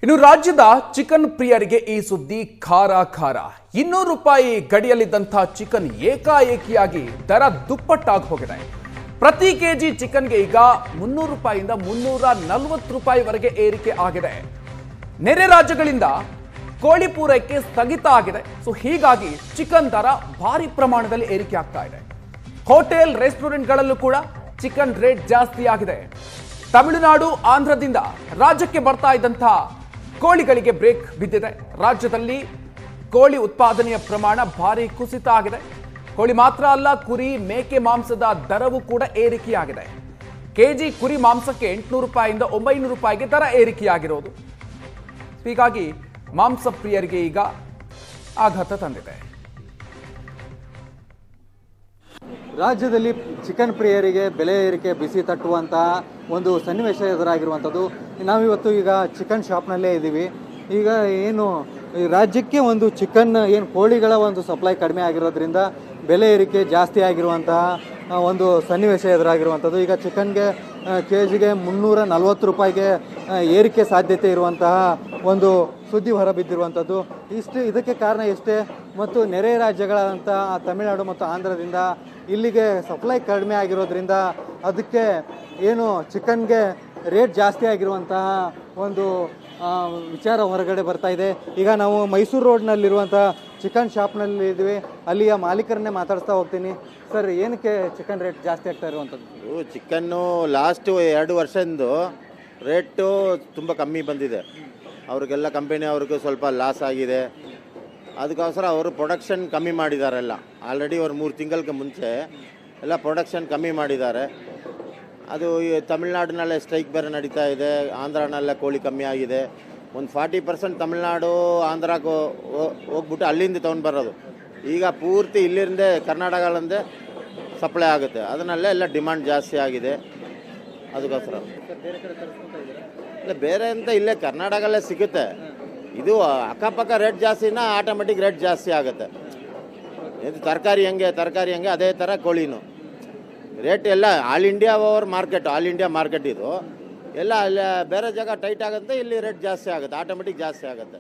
ಇನ್ನು ರಾಜ್ಯದ ಚಿಕನ್ ಪ್ರಿಯರಿಗೆ ಈ ಸುದ್ದಿ ಖಾರ ಖಾರ. 200 ರೂಪಾಯಿ ಗಡಿಯಲ್ಲಿದ್ದಂಥ ಚಿಕನ್ ಏಕಾಏಕಿಯಾಗಿ ದರ ದುಪ್ಪಟ್ಟಾಗಿ ಹೋಗಿದೆ. ಪ್ರತಿ ಕೆಜಿ ಚಿಕನ್ಗೆ ಈಗ 300 ರೂಪಾಯಿಯಿಂದ 340 ರೂಪಾಯಿವರೆಗೆ ಏರಿಕೆ ಆಗಿದೆ. ನೆರೆ ರಾಜ್ಯಗಳಿಂದ ಕೋಳಿ ಪೂರೈಕೆ ಸ್ಥಗಿತ ಆಗಿದೆ. ಹೀಗಾಗಿ ಚಿಕನ್ ದರ ಭಾರಿ ಪ್ರಮಾಣದಲ್ಲಿ ಏರಿಕೆ ಆಗ್ತಾ ಇದೆ. ಹೋಟೆಲ್ ರೆಸ್ಟೋರೆಂಟ್ಗಳಲ್ಲೂ ಕೂಡ ಚಿಕನ್ ರೇಟ್ ಜಾಸ್ತಿ ಆಗಿದೆ. ತಮಿಳುನಾಡು ಆಂಧ್ರದಿಂದ ರಾಜ್ಯಕ್ಕೆ ಬರ್ತಾ ಇದ್ದಂಥ ಕೋಳಿಗಳಿಗೆ ಬ್ರೇಕ್ ಬಿದ್ದಿದೆ. ರಾಜ್ಯದಲ್ಲಿ ಕೋಳಿ ಉತ್ಪಾದನೆಯ ಪ್ರಮಾಣ ಭಾರಿ ಕುಸಿತ ಆಗಿದೆ. ಕೋಳಿ ಮಾತ್ರ ಅಲ್ಲ, ಕುರಿ ಮೇಕೆ ಮಾಂಸದ ದರವೂ ಕೂಡ ಏರಿಕೆಯಾಗಿದೆ. ಕೆಜಿ ಕುರಿ ಮಾಂಸಕ್ಕೆ 800 ರೂಪಾಯಿಯಿಂದ 900 ರೂಪಾಯಿಗೆ ದರ ಏರಿಕೆಯಾಗಿರೋದು ಹೀಗಾಗಿ ಮಾಂಸ ಪ್ರಿಯರಿಗೆ ಈಗ ಆಘಾತ ತಂದಿದೆ. ರಾಜ್ಯದಲ್ಲಿ ಚಿಕನ್ ಪ್ರಿಯರಿಗೆ ಬೆಲೆ ಏರಿಕೆ ಬಿಸಿ ತಟ್ಟುವಂತಹ ಒಂದು ಸನ್ನಿವೇಶ ಎದುರಾಗಿರುವಂಥದ್ದು. ನಾವಿವತ್ತು ಈಗ ಚಿಕನ್ ಶಾಪ್ನಲ್ಲೇ ಇದ್ದೀವಿ. ಈಗ ಏನು ರಾಜ್ಯಕ್ಕೆ ಒಂದು ಚಿಕನ್ ಕೋಳಿಗಳ ಒಂದು ಸಪ್ಲೈ ಕಡಿಮೆ ಆಗಿರೋದ್ರಿಂದ ಬೆಲೆ ಏರಿಕೆ ಜಾಸ್ತಿ ಆಗಿರುವಂತಹ ಒಂದು ಸನ್ನಿವೇಶ ಎದುರಾಗಿರುವಂಥದ್ದು. ಈಗ ಚಿಕನ್ಗೆ ಕೆಜಿಗೆ 340 ರೂಪಾಯಿಗೆ ಏರಿಕೆ ಸಾಧ್ಯತೆ ಇರುವಂತಹ ಒಂದು ಸುದ್ದಿ ಹೊರಬಿದ್ದಿರುವಂಥದ್ದು. ಇದಕ್ಕೆ ಕಾರಣ ಎಷ್ಟೇ ಮತ್ತು ನೆರೆ ರಾಜ್ಯಗಳಂಥ ತಮಿಳುನಾಡು ಮತ್ತು ಆಂಧ್ರದಿಂದ ಇಲ್ಲಿಗೆ ಸಪ್ಲೈ ಕಡಿಮೆ ಆಗಿರೋದ್ರಿಂದ ಅದಕ್ಕೆ ಏನು ಚಿಕನ್ಗೆ ರೇಟ್ ಜಾಸ್ತಿ ಆಗಿರುವಂತಹ ಒಂದು ವಿಚಾರ ಹೊರಗಡೆ ಬರ್ತಾ ಇದೆ. ಈಗ ನಾವು ಮೈಸೂರು ರೋಡ್ನಲ್ಲಿರುವಂಥ ಚಿಕನ್ ಶಾಪ್ನಲ್ಲಿ ಇದ್ದೀವಿ. ಅಲ್ಲಿಯ ಮಾಲೀಕರನ್ನೇ ಮಾತಾಡಿಸ್ತಾ ಹೋಗ್ತೀನಿ. ಸರ್, ಏನಕ್ಕೆ ಚಿಕನ್ ರೇಟ್ ಜಾಸ್ತಿ ಆಗ್ತಾ ಇರುವಂಥದ್ದು? ಚಿಕನ್ನು ಲಾಸ್ಟು 2 ವರ್ಷದಿಂದ ರೇಟು ತುಂಬ ಕಮ್ಮಿ ಬಂದಿದೆ. ಅವ್ರಿಗೆಲ್ಲ ಕಂಪನಿ ಅವ್ರಿಗೂ ಸ್ವಲ್ಪ ಲಾಸ್ ಆಗಿದೆ. ಅದಕ್ಕೋಸ್ಕರ ಅವರು ಪ್ರೊಡಕ್ಷನ್ ಕಮ್ಮಿ ಮಾಡಿದಾರೆಲ್ಲ. ಆಲ್ರೆಡಿ ಅವ್ರು 3 ತಿಂಗಳಿಗೆ ಮುಂಚೆ ಎಲ್ಲ ಪ್ರೊಡಕ್ಷನ್ ಕಮ್ಮಿ ಮಾಡಿದ್ದಾರೆ. ಅದು ತಮಿಳ್ನಾಡಿನಲ್ಲೇ ಸ್ಟ್ರೈಕ್ ಬೇರೆ ನಡೀತಾ ಇದೆ. ಆಂಧ್ರನಲ್ಲೇ ಕೋಳಿ ಕಮ್ಮಿ ಆಗಿದೆ. ಒಂದು 40% ತಮಿಳ್ನಾಡು ಆಂಧ್ರಕ್ಕೆ ಹೋಗ್ಬಿಟ್ಟು ಅಲ್ಲಿಂದ ತೊಗೊಂಡು ಬರೋದು. ಈಗ ಪೂರ್ತಿ ಇಲ್ಲಿಂದ ಕರ್ನಾಟಕದಲ್ಲೇ ಸಪ್ಲೈ ಆಗುತ್ತೆ. ಅದನ್ನಲ್ಲೇ ಎಲ್ಲ ಡಿಮ್ಯಾಂಡ್ ಜಾಸ್ತಿ ಆಗಿದೆ. ಅದಕ್ಕೋಸ್ಕರ ಇಲ್ಲ ಬೇರೆ ಅಂತ ಇಲ್ಲೇ ಕರ್ನಾಟಕದಲ್ಲೇ ಸಿಗುತ್ತೆ. ಇದು ಅಕ್ಕಪಕ್ಕ ರೇಟ್ ಜಾಸ್ತಿನ ಆಟೋಮೆಟಿಕ್ ರೇಟ್ ಜಾಸ್ತಿ ಆಗುತ್ತೆ. ಇದು ತರಕಾರಿ ಹೆಂಗೆ ಅದೇ ಥರ ಕೋಳಿನೂ ರೇಟ್ ಎಲ್ಲ ಆಲ್ ಇಂಡಿಯಾ ಮಾರ್ಕೆಟ್ ಇದು ಎಲ್ಲ ಅಲ್ಲಿ ಬೇರೆ ಜಾಗ ಟೈಟ್ ಆಗುತ್ತೆ, ಇಲ್ಲಿ ರೇಟ್ ಜಾಸ್ತಿ ಆಗುತ್ತೆ, ಆಟೋಮೆಟಿಕ್ ಜಾಸ್ತಿ ಆಗುತ್ತೆ.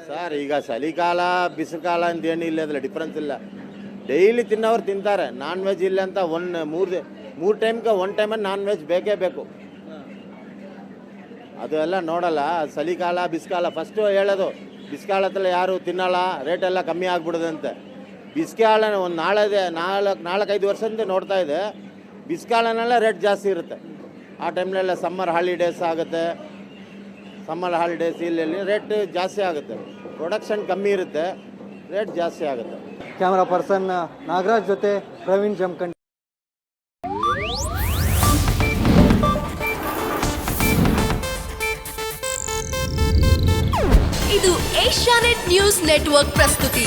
ಸರ್, ಈಗ ಚಳಿಗಾಲ ಬಿಸಿಕಾಲ ಅಂತ ಏನಿಲ್ಲ, ಅದ್ರಲ್ಲಿ ಡಿಫ್ರೆನ್ಸ್ ಇಲ್ಲ. ಡೈಲಿ ತಿನ್ನೋರು ತಿಂತಾರೆ. ನಾನ್ ವೆಜ್ ಇಲ್ಲ ಅಂತ ಮೂರು ಟೈಮ್ಗೆ 1 ಟೈಮಲ್ಲಿ ನಾನ್ ವೆಜ್ ಬೇಕೇ ಬೇಕು. ಅದು ಎಲ್ಲ ನೋಡಲ್ಲ. ಚಳಿಗಾಲ ಬಿಸಿಕಾಲ ಫಸ್ಟು ಹೇಳೋದು, ಬಿಸಿಕಾಲದಲ್ಲಿ ಯಾರು ತಿನ್ನಲ್ಲ, ರೇಟೆಲ್ಲ ಕಮ್ಮಿ ಆಗಿಬಿಡೋದಂತೆ. ಬಿಸಿಕಾಲ ಒಂದು 4-5 ವರ್ಷದಿಂದ ನೋಡ್ತಾ ಇದೆ. ಬಿಸಿಕಾಲನೆಲ್ಲ ರೇಟ್ ಜಾಸ್ತಿ ಇರುತ್ತೆ. ಆ ಟೈಮ್ನೆಲ್ಲ ಸಮ್ಮರ್ ಹಾಲಿಡೇಸ್ ಆಗುತ್ತೆ. ಸಮ್ಮರ್ ಹಾಲಿಡೇಸ್ ಇಲ್ಲಿ ರೇಟ್ ಜಾಸ್ತಿ ಆಗುತ್ತೆ. ಪ್ರೊಡಕ್ಷನ್ ಕಮ್ಮಿ ಇರುತ್ತೆ, ರೇಟ್ ಜಾಸ್ತಿ ಆಗುತ್ತೆ. ಕ್ಯಾಮರಾ ಪರ್ಸನ್ ನಾಗರಾಜ್ ಜೊತೆ ಪ್ರವೀಣ್ ಜಮಖಂಡಿ. ಇದು ಏಷ್ಯಾನೆಟ್ ನ್ಯೂಸ್ ನೆಟ್ವರ್ಕ್ ಪ್ರಸ್ತುತಿ.